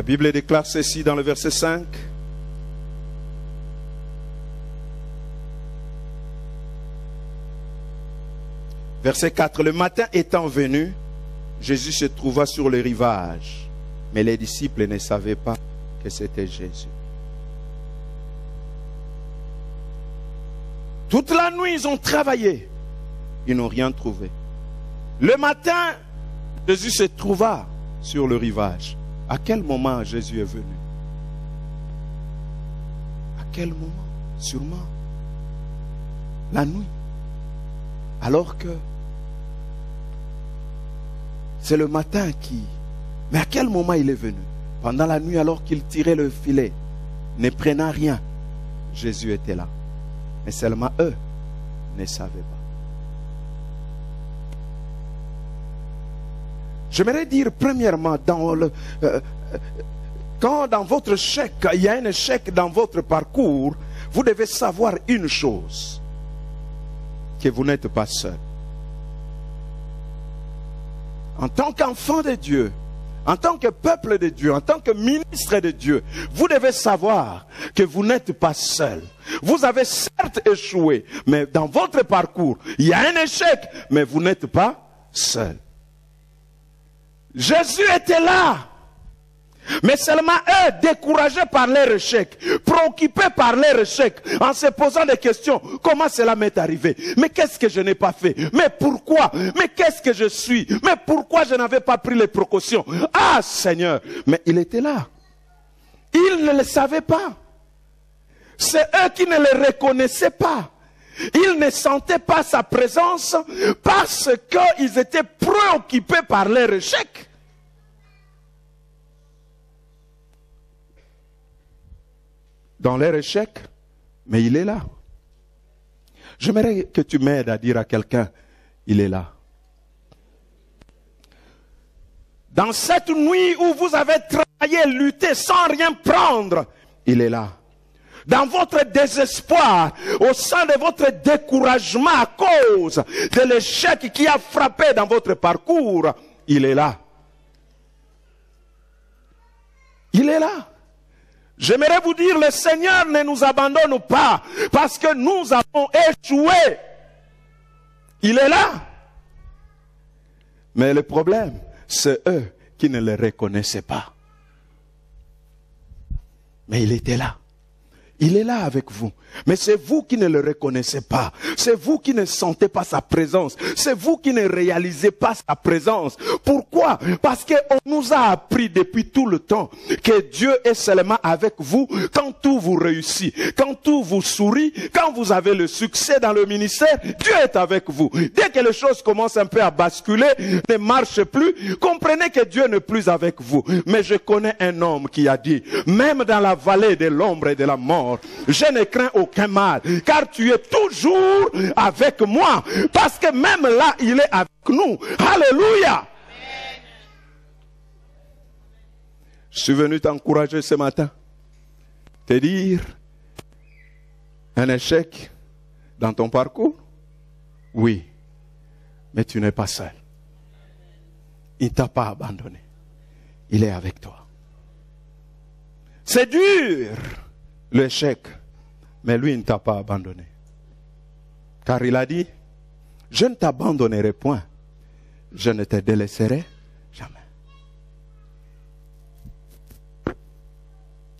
La Bible déclare ceci dans le verset 5. Verset 4. Le matin étant venu, Jésus se trouva sur le rivage, mais les disciples ne savaient pas que c'était Jésus. Toute la nuit, ils ont travaillé. Ils n'ont rien trouvé. Le matin, Jésus se trouva sur le rivage. À quel moment Jésus est venu? À quel moment? Sûrement la nuit. Alors que c'est le matin qui... Mais à quel moment il est venu? Pendant la nuit, alors qu'il tirait le filet, ne prenant rien, Jésus était là. Mais seulement eux ne savaient pas. J'aimerais dire premièrement, quand dans votre échec, il y a un échec dans votre parcours, vous devez savoir une chose, que vous n'êtes pas seul. En tant qu'enfant de Dieu, en tant que peuple de Dieu, en tant que ministre de Dieu, vous devez savoir que vous n'êtes pas seul. Vous avez certes échoué, mais dans votre parcours, il y a un échec, mais vous n'êtes pas seul. Jésus était là, mais seulement eux, découragés par leur échec, préoccupés par leur échec, en se posant des questions. Comment cela m'est arrivé? Mais qu'est-ce que je n'ai pas fait? Mais pourquoi? Mais qu'est-ce que je suis? Mais pourquoi je n'avais pas pris les précautions? Ah Seigneur! Mais il était là. Ils ne le savaient pas. C'est eux qui ne le reconnaissaient pas. Ils ne sentaient pas sa présence parce qu'ils étaient préoccupés par leur échec. Dans leur échec, mais il est là. J'aimerais que tu m'aides à dire à quelqu'un, il est là. Dans cette nuit où vous avez travaillé, lutté sans rien prendre, il est là. Dans votre désespoir, au sein de votre découragement à cause de l'échec qui a frappé dans votre parcours, il est là. Il est là. J'aimerais vous dire, le Seigneur ne nous abandonne pas parce que nous avons échoué. Il est là. Mais le problème, c'est eux qui ne le reconnaissaient pas. Mais il était là. Il est là avec vous. Mais c'est vous qui ne le reconnaissez pas. C'est vous qui ne sentez pas sa présence. C'est vous qui ne réalisez pas sa présence. Pourquoi? Parce qu'on nous a appris depuis tout le temps que Dieu est seulement avec vous quand tout vous réussit, quand tout vous sourit, quand vous avez le succès dans le ministère, Dieu est avec vous. Dès que les choses commencent un peu à basculer, ne marchent plus, comprenez que Dieu n'est plus avec vous. Mais je connais un homme qui a dit, même dans la vallée de l'ombre et de la mort, je ne crains aucun mal, car tu es toujours avec moi. Parce que même là, il est avec nous. Alléluia. Je suis venu t'encourager ce matin. Te dire, un échec dans ton parcours? Oui. Mais tu n'es pas seul. Il ne t'a pas abandonné. Il est avec toi. C'est dur, l'échec, mais lui ne t'a pas abandonné. Car il a dit, je ne t'abandonnerai point, je ne te délaisserai jamais.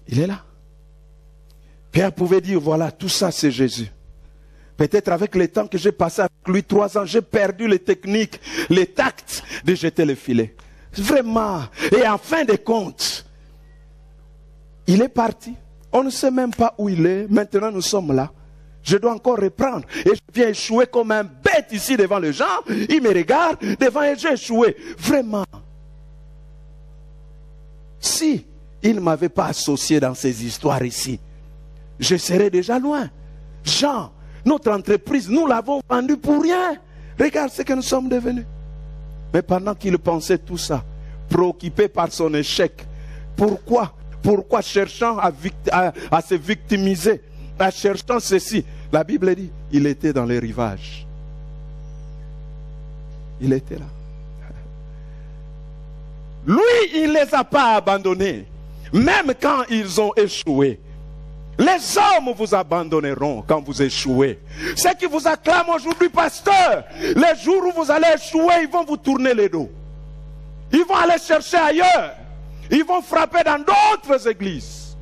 Il est là. Pierre pouvait dire, voilà, tout ça c'est Jésus. Peut-être avec le temps que j'ai passé avec lui 3 ans, j'ai perdu les techniques, les tacts de jeter le filet. Vraiment. Et en fin de compte, il est parti. On ne sait même pas où il est. Maintenant, nous sommes là. Je dois encore reprendre. Et je viens échouer comme un bête ici devant les gens. Ils me regardent devant et j'ai échoué. Vraiment. Si il ne m'avait pas associé dans ces histoires ici, je serais déjà loin. Jean, notre entreprise, nous l'avons vendue pour rien. Regarde ce que nous sommes devenus. Mais pendant qu'il pensait tout ça, préoccupé par son échec, pourquoi cherchant à se victimiser, à cherchant ceci? La Bible dit, il était dans les rivages. Il était là. Lui, il ne les a pas abandonnés. même quand ils ont échoué. Les hommes vous abandonneront quand vous échouez. Ceux qui vous acclament aujourd'hui, pasteur, les jours où vous allez échouer, ils vont vous tourner les dos. Ils vont aller chercher ailleurs. Ils vont frapper dans d'autres églises.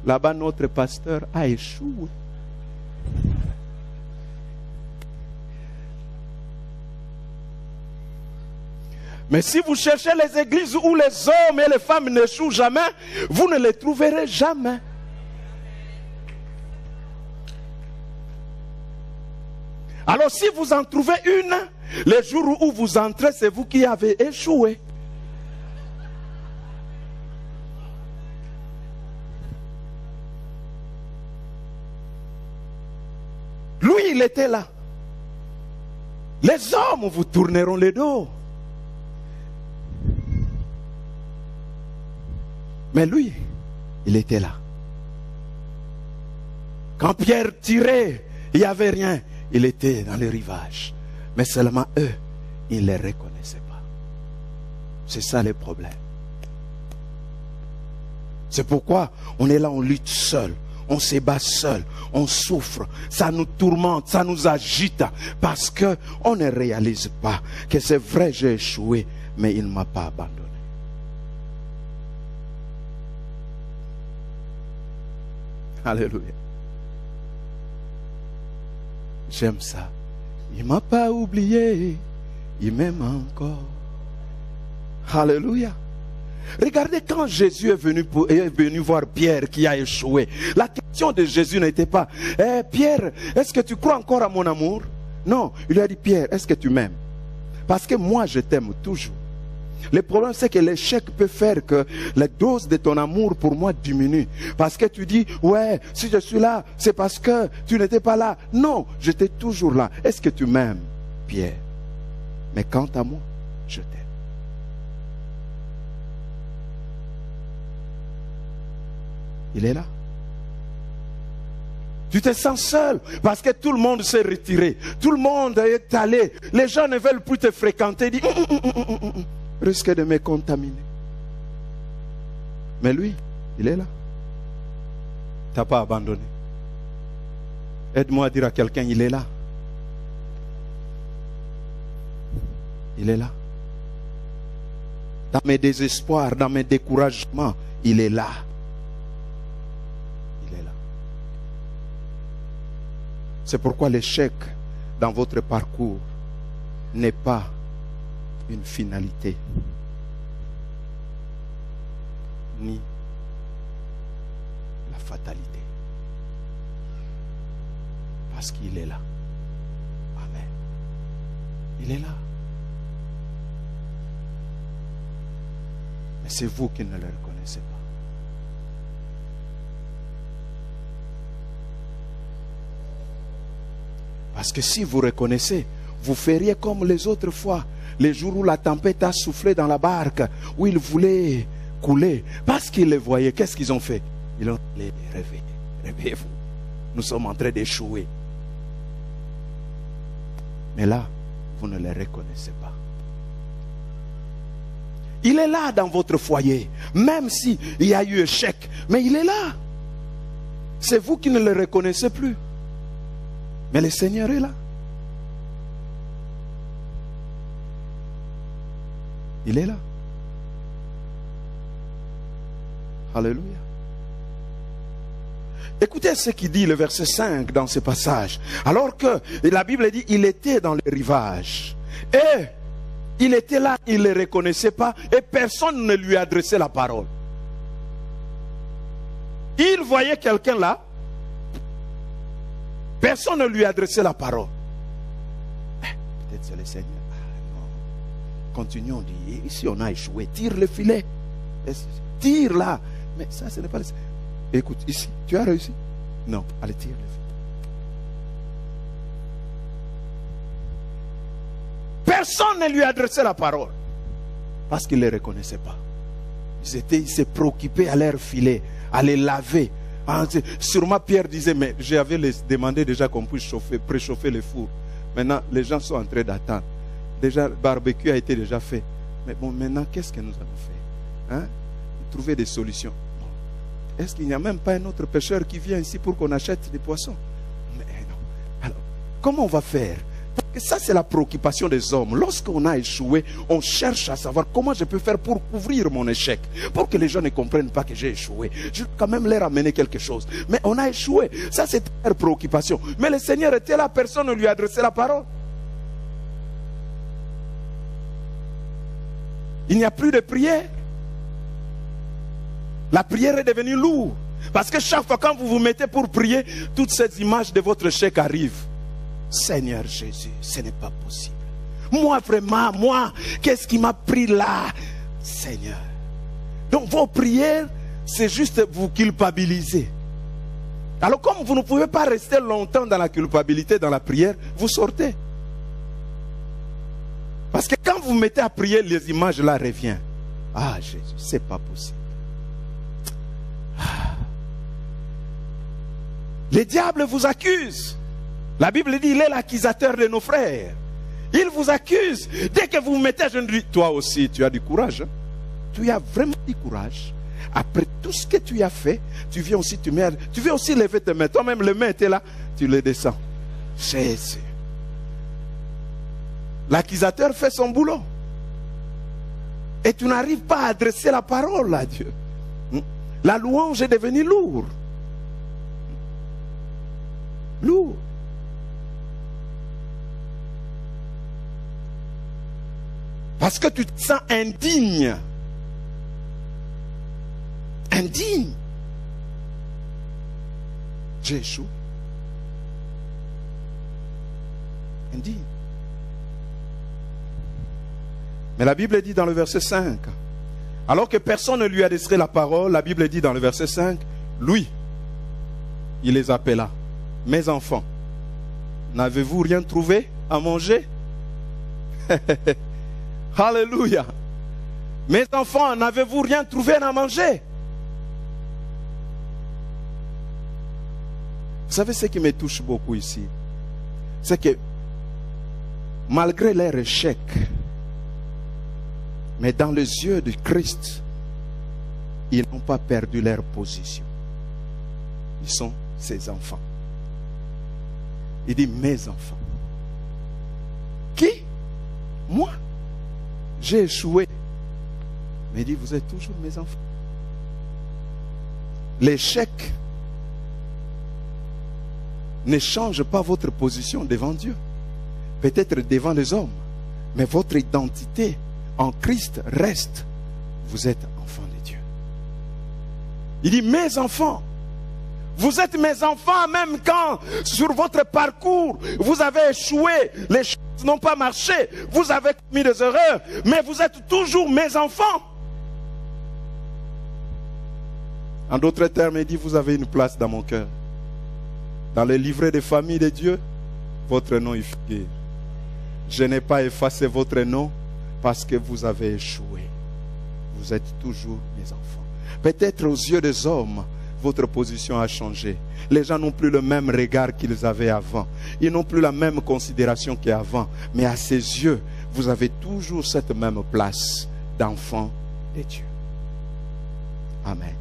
Là-bas, notre pasteur a échoué. Mais si vous cherchez les églises où les hommes et les femmes n'échouent jamais, vous ne les trouverez jamais. Alors si vous en trouvez une, les jours où vous entrez, c'est vous qui avez échoué. Lui, il était là. Les hommes vous tourneront le dos. Mais lui, il était là. Quand Pierre tirait, il n'y avait rien. Il était dans les rivages. Mais seulement eux, ils ne les reconnaissaient pas. C'est ça le problème. C'est pourquoi on est là, on lutte seul. On se bat seul. On souffre. Ça nous tourmente, ça nous agite. Parce qu'on ne réalise pas que c'est vrai, j'ai échoué, mais il ne m'a pas abandonné. Alléluia. J'aime ça. Il ne m'a pas oublié. Il m'aime encore. Alléluia. Regardez quand Jésus est venu voir Pierre qui a échoué. La question de Jésus n'était pas Pierre, est-ce que tu crois encore à mon amour? Non, il lui a dit Pierre, est-ce que tu m'aimes? Parce que moi je t'aime toujours. Le problème c'est que l'échec peut faire que la dose de ton amour pour moi diminue. Parce que tu dis, ouais, si je suis là, c'est parce que tu n'étais pas là. Non, j'étais toujours là. Est-ce que tu m'aimes, Pierre? Mais quant à moi, je t'aime. Il est là. Tu te sens seul parce que tout le monde s'est retiré. Tout le monde est allé. Les gens ne veulent plus te fréquenter. Ils disent, risque de me contaminer. Mais lui, il est là. Tu n'as pas abandonné. Aide-moi à dire à quelqu'un, il est là. Il est là. Dans mes désespoirs, dans mes découragements, il est là. Il est là. C'est pourquoi l'échec dans votre parcours n'est pas une finalité, ni la fatalité. Parce qu'il est là. Amen. Il est là. Mais c'est vous qui ne le reconnaissez pas. Parce que si vous reconnaissez, vous feriez comme les autres fois, les jours où la tempête a soufflé dans la barque, où ils voulaient couler. Parce qu'ils les voyaient, qu'est-ce qu'ils ont fait? Ils ont dit, réveillez, réveillez-vous. Nous sommes en train d'échouer. Mais là, vous ne les reconnaissez pas. Il est là dans votre foyer, même s'il y a eu échec, mais il est là. C'est vous qui ne le reconnaissez plus. Mais le Seigneur est là. Il est là. Alléluia. Écoutez ce qu'il dit le verset 5 dans ce passage. Alors que la Bible dit, il était dans les rivages. Et il était là, il ne les reconnaissait pas. Et personne ne lui adressait la parole. Il voyait quelqu'un là. Personne ne lui adressait la parole. Peut-être c'est le Seigneur. Continuons, dit, ici on a échoué, tire le filet, tire là, mais ça ce n'est pas le... Écoute, ici, tu as réussi? Non, allez, tire le filet. Personne ne lui adressait la parole, parce qu'il ne les reconnaissait pas. Ils se préoccupaient à leur filet, à les laver. Sûrement Pierre disait, mais j'avais demandé déjà qu'on puisse préchauffer les fours. Maintenant, les gens sont en train d'attendre. Déjà, le barbecue a été déjà fait. Mais bon, maintenant, qu'est-ce que nous avons fait? Hein? trouver des solutions. Est-ce qu'il n'y a même pas un autre pêcheur qui vient ici pour qu'on achète des poissons? Mais non. Alors, comment on va faire? Parce que ça, c'est la préoccupation des hommes. Lorsqu'on a échoué, on cherche à savoir comment je peux faire pour couvrir mon échec. Pour que les gens ne comprennent pas que j'ai échoué. Je vais quand même leur amener quelque chose. Mais on a échoué. Ça, c'est leur préoccupation. Mais le Seigneur était là, personne ne lui adressait la parole. Il n'y a plus de prière. La prière est devenue lourde. Parce que chaque fois quand vous vous mettez pour prier, toutes ces images de votre échec arrivent. Seigneur Jésus, ce n'est pas possible. Moi vraiment, qu'est-ce qui m'a pris là? Seigneur. Donc vos prières, c'est juste vous culpabiliser. Alors comme vous ne pouvez pas rester longtemps dans la culpabilité, dans la prière, vous sortez. Parce que quand vous mettez à prier, les images là reviennent. Ah Jésus, c'est pas possible. Les diables vous accusent. La Bible dit, il est l'accusateur de nos frères. Il vous accuse. Dès que vous vous mettez à genoux, toi aussi, tu as du courage. Hein? Tu as vraiment du courage. Après tout ce que tu as fait, tu viens aussi lever tes mains. Toi-même, les mains étaient là, tu les descends. Jésus. L'accusateur fait son boulot. Et tu n'arrives pas à adresser la parole à Dieu. La louange est devenue lourde. Lourd. Parce que tu te sens indigne. Indigne. J'échoue. Indigne. Mais la Bible dit dans le verset 5, alors que personne ne lui adresserait la parole, la Bible dit dans le verset 5, lui, il les appela. Mes enfants, n'avez-vous rien trouvé à manger? Alléluia. Mes enfants, n'avez-vous rien trouvé à manger? Vous savez ce qui me touche beaucoup ici? C'est que malgré leur échec, mais dans les yeux de Christ, ils n'ont pas perdu leur position. Ils sont ses enfants. Il dit mes enfants. Qui? Moi. J'ai échoué. Mais il dit vous êtes toujours mes enfants. L'échec ne change pas votre position devant Dieu. Peut-être devant les hommes. Mais votre identité en Christ reste. Vous êtes enfants de Dieu. Il dit mes enfants. Vous êtes mes enfants même quand sur votre parcours vous avez échoué, les choses n'ont pas marché, vous avez commis des erreurs, mais vous êtes toujours mes enfants. En d'autres termes, il dit vous avez une place dans mon cœur. Dans le livret des familles de Dieu, votre nom est figure. Je n'ai pas effacé votre nom parce que vous avez échoué. Vous êtes toujours mes enfants. Peut-être aux yeux des hommes, votre position a changé. Les gens n'ont plus le même regard qu'ils avaient avant. Ils n'ont plus la même considération qu'avant. Mais à ses yeux, vous avez toujours cette même place d'enfant de Dieu. Amen.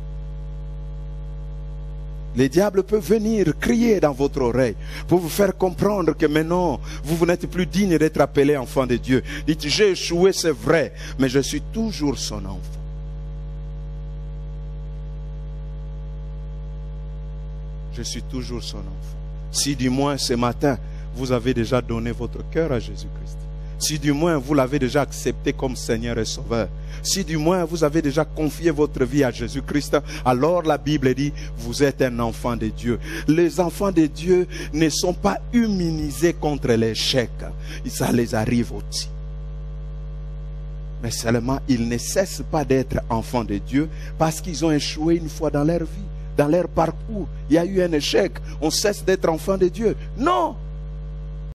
Les diables peuvent venir crier dans votre oreille pour vous faire comprendre que maintenant, vous n'êtes plus digne d'être appelé enfant de Dieu. Dites, j'ai échoué, c'est vrai, mais je suis toujours son enfant. Je suis toujours son enfant. Si du moins ce matin, vous avez déjà donné votre cœur à Jésus-Christ. Si du moins vous l'avez déjà accepté comme Seigneur et Sauveur. Si du moins vous avez déjà confié votre vie à Jésus-Christ, alors la Bible dit, vous êtes un enfant de Dieu. Les enfants de Dieu ne sont pas immunisés contre l'échec. Ça les arrive aussi. Mais seulement, ils ne cessent pas d'être enfants de Dieu parce qu'ils ont échoué une fois dans leur vie. Dans leur parcours, il y a eu un échec. On cesse d'être enfant de Dieu. Non!